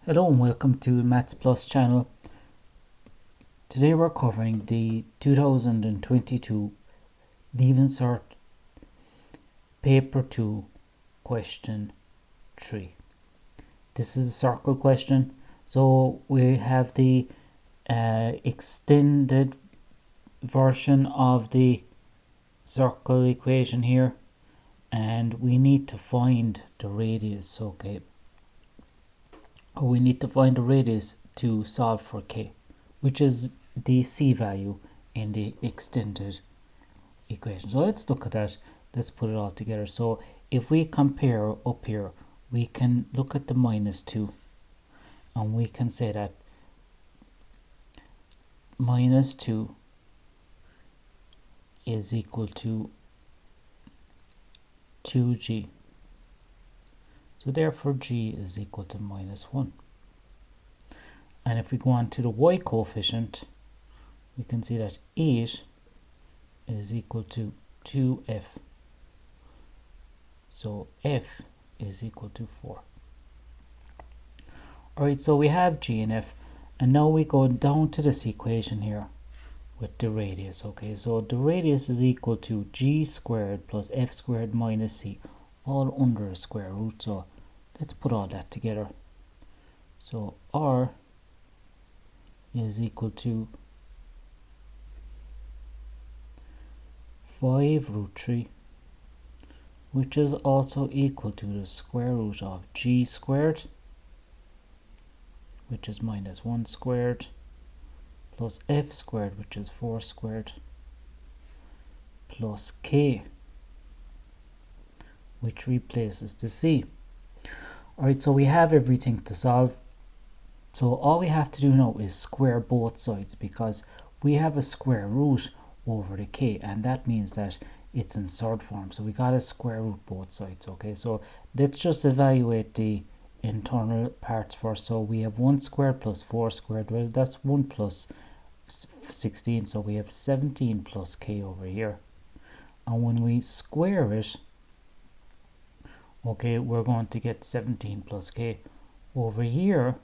Hello and welcome to Maths Plus channel. Today we're covering the 2022 Leaving Cert Paper 2 question 3. This is a circle question, so we have the extended version of the circle equation here, and we need to find the radius, okay? Or we need to find the radius to solve for k, which is the c value in the extended equation. So let's look at that. Let's put it all together. So if we compare up here, we can look at the minus 2 and we can say that minus 2 is equal to 2g. So therefore g is equal to minus 1. And if we go on to the y coefficient, we can see that 8 is equal to 2f. So f is equal to 4. Alright, so we have g and f. And now we go down to this equation here with the radius. Okay, so the radius is equal to g squared plus f squared minus c, all under a square root. So let's put all that together. So r is equal to 5 root 3, which is also equal to the square root of g squared, which is minus 1 squared, plus f squared, which is 4 squared, plus k, which replaces the c. Alright, so we have everything to solve. So all we have to do now is square both sides, because we have a square root over the k, and that means that it's in surd form. So we got to square root both sides. Okay, so let's just evaluate the internal parts first. So we have 1 squared plus 4 squared. Well, that's 1 plus 16. So we have 17 plus k over here. And when we square it, okay, we're going to get 17 plus k. Over here,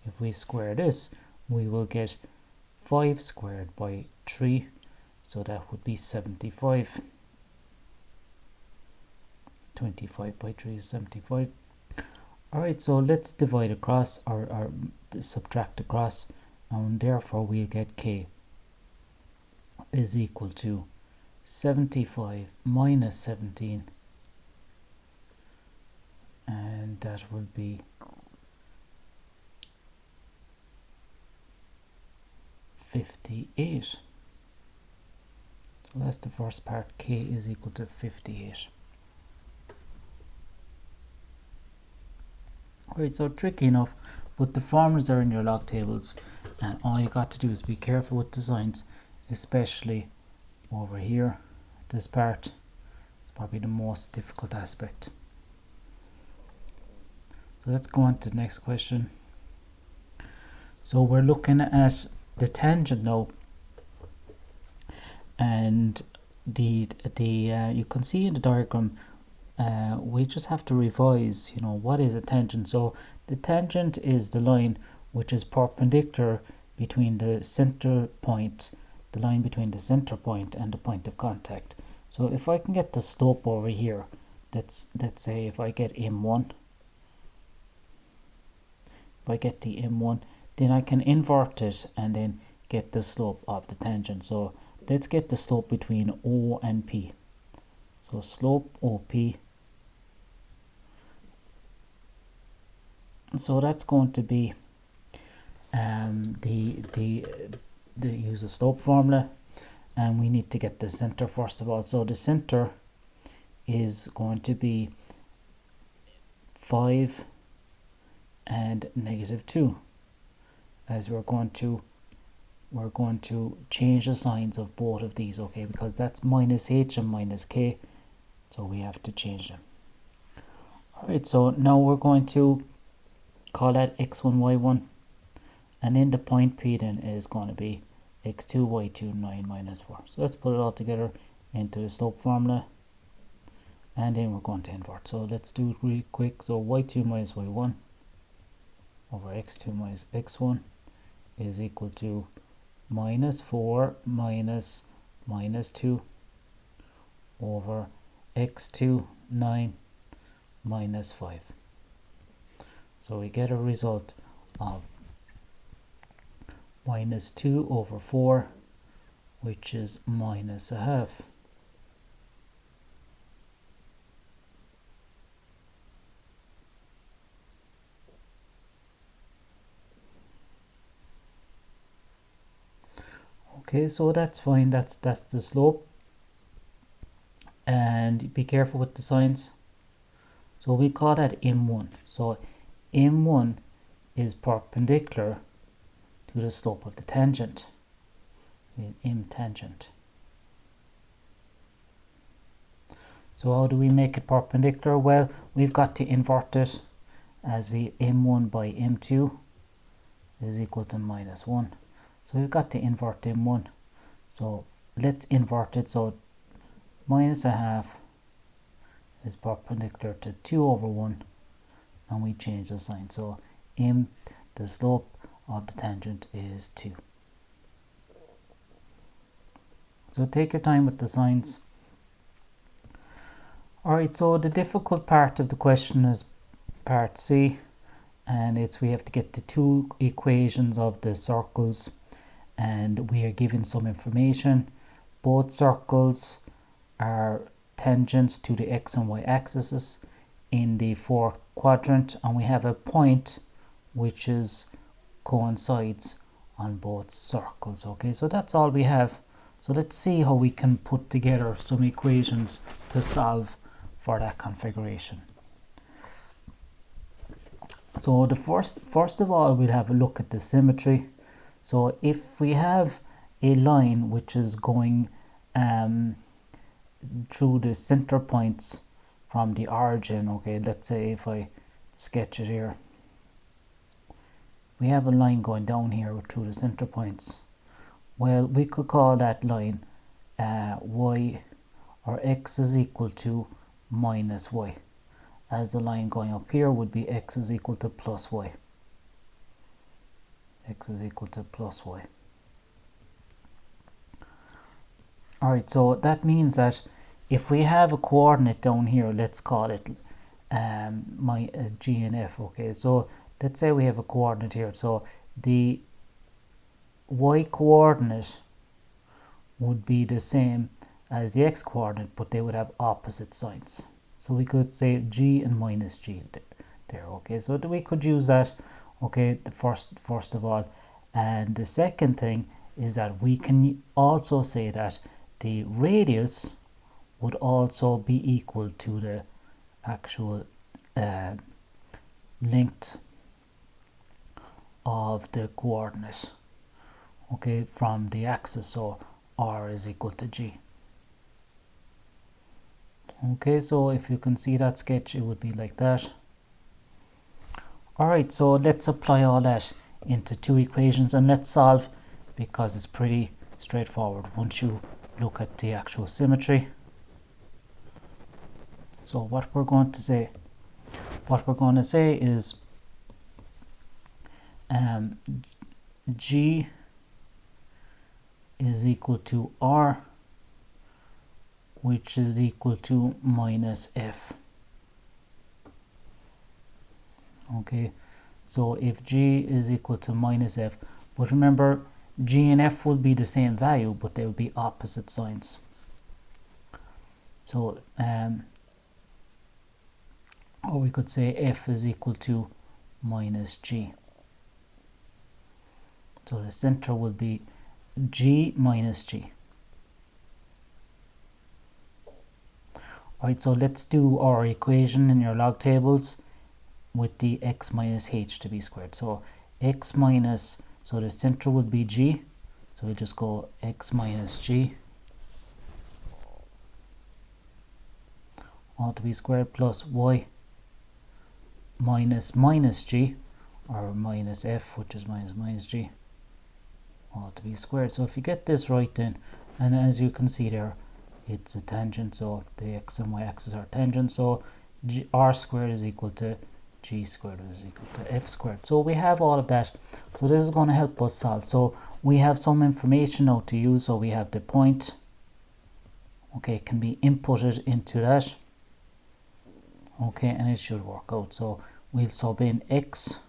if we square this, we will get 5 squared by 3, so that would be 75. 25 by 3 is 75. Alright, so let's divide across, or subtract across, and therefore we'll get k is equal to 75 minus 17, and that will be 58. So that's the first part. K is equal to 58. Alright, so tricky enough, but the formulas are in your log tables, and all you got to do is be careful with the signs, especially over here. This part is probably the most difficult aspect. So let's go on to the next question. So we're looking at the tangent now, and the you can see in the diagram, we just have to revise, what is a tangent. So the tangent is the line which is perpendicular between the center point, the line between the center point and the point of contact. So if I can get the slope over here, let's say if I get m1, then I can invert it and then get the slope of the tangent. So let's get the slope between O and P. So slope OP. So that's going to be the use a slope formula, and we need to get the center first of all. So the center is going to be 5 and negative 2, as we're going to change the signs of both of these, okay, because that's minus h and minus k, so we have to change them. Alright, so now we're going to call that x1, y1, and then the point P then is going to be x2, y2, 9 minus 4. So let's put it all together into the slope formula, and then we're going to invert. So let's do it really quick. So y2 minus y1 over x2 minus x1 is equal to minus 4 minus minus 2 over x2 9 minus 5. So we get a result of minus 2 over 4, which is minus a half. Okay, so that's fine, that's the slope. And be careful with the signs. So we call that M1. So M1 is perpendicular to the slope of the tangent, M tangent. So how do we make it perpendicular? Well, we've got to invert it as we M1 by M2 is equal to minus 1. So we've got to invert M1. So let's invert it. So minus a half is perpendicular to 2 over 1, and we change the sign. So M, the slope of the tangent, is 2. So take your time with the signs. Alright, so the difficult part of the question is part C, and we have to get the two equations of the circles, and we are given some information. Both circles are tangents to the x and y axes in the fourth quadrant, and we have a point which coincides on both circles. Okay, so that's all we have. So let's see how we can put together some equations to solve for that configuration. So the first of all, we'll have a look at the symmetry. So if we have a line which is going through the center points from the origin, okay, let's say if I sketch it here, we have a line going down here through the center points. Well, we could call that line y, or x is equal to minus y, as the line going up here would be x is equal to plus y. X is equal to plus y. Alright, so that means that if we have a coordinate down here, let's call it G and F. Okay, so let's say we have a coordinate here. So the y coordinate would be the same as the x coordinate, but they would have opposite signs. So we could say G and minus G there. Okay, so we could use that. Okay, the first of all, and the second thing is that we can also say that the radius would also be equal to the actual length of the coordinate, okay, from the axis. So r is equal to g. Okay, so if you can see that sketch, it would be like that. Alright, so let's apply all that into two equations and let's solve, because it's pretty straightforward once you look at the actual symmetry. So what we're going to say is G is equal to R, which is equal to minus F. Okay, so if G is equal to minus F, but remember G and F will be the same value, but they will be opposite signs. So or we could say F is equal to minus G. So the center will be G minus G. Alright, so let's do our equation in your log tables with the x minus h to be squared. So x minus, so the center would be G, so we'll just go x minus G all to be squared plus y minus G, or minus F, which is minus G, all to be squared. So if you get this right, then, and as you can see there, it's a tangent, so the x and y axis are tangent, so r squared is equal to g squared is equal to f squared. So we have all of that. So this is going to help us solve. So we have some information now to use. So we have the point, okay, can be inputted into that, okay, and it should work out. So we'll sub in x,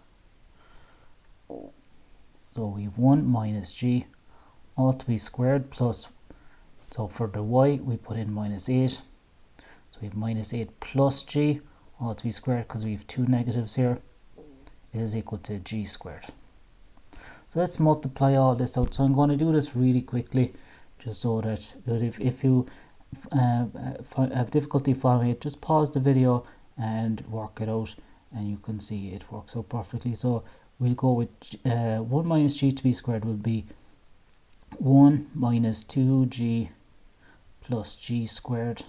so we have 1 minus g all to be squared plus, so for the y we put in minus 8, so we have minus 8 plus g all to be squared, because we have two negatives here, is equal to g squared. So let's multiply all this out. So I'm going to do this really quickly, just so that if you have difficulty following it, just pause the video and work it out, and you can see it works out perfectly. So we'll go with 1 minus g to be squared will be 1 minus 2g plus g squared,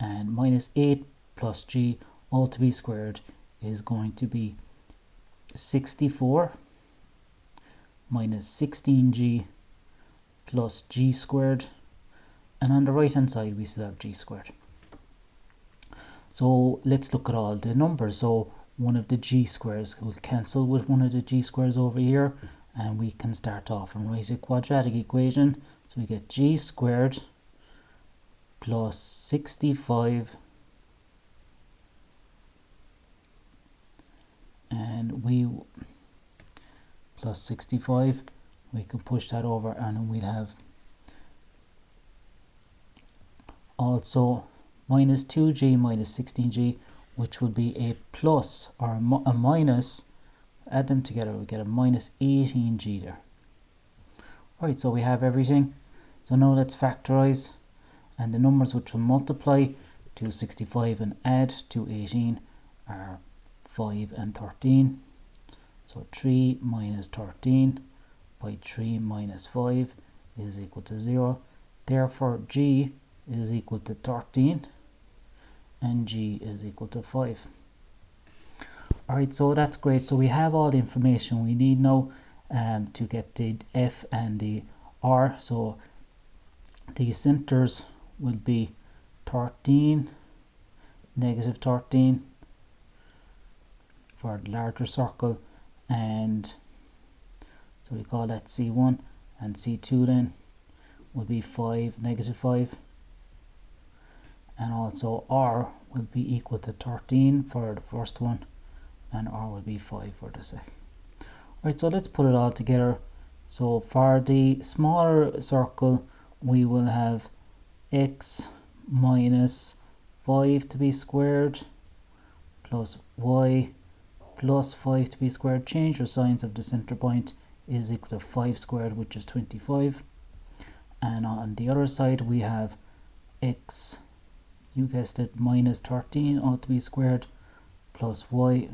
and minus 8 plus g all to be squared is going to be 64 minus 16g plus g squared, and on the right hand side we still have g squared. So let's look at all the numbers. So one of the g squares will cancel with one of the g squares over here, and we can start off and write a quadratic equation. So we get g squared plus 65, and we plus 65, we can push that over, and we'll have also minus 2g minus 16g, which will be a plus or a minus. Add them together, we get a minus 18g there. Right, so we have everything. So now let's factorize, and the numbers which will multiply to 65 and add to 18 are 5 and 13. So 3 minus 13 by 3 minus 5 is equal to 0. Therefore g is equal to 13 and g is equal to 5. Alright, so that's great. So we have all the information we need now to get the f and the r. So the centers will be 13, negative 13 for the larger circle, and so we call that C1, and C2 then will be 5, negative 5, and also R will be equal to 13 for the first one, and R will be 5 for the second. Alright, so let's put it all together. So for the smaller circle we will have x minus 5 to be squared plus y plus 5 to be squared. Change the signs of the center point is equal to 5 squared, which is 25. And on the other side we have x, you guessed it, minus 13 all to be squared plus y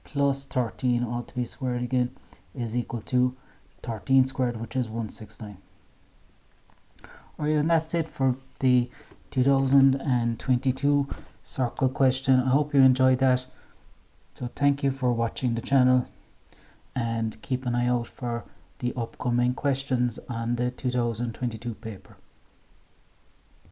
plus 13 all to be squared again is equal to 13 squared, which is 169. Alright, and that's it for the 2022 circle question. I hope you enjoyed that. So thank you for watching the channel, and keep an eye out for the upcoming questions on the 2022 paper.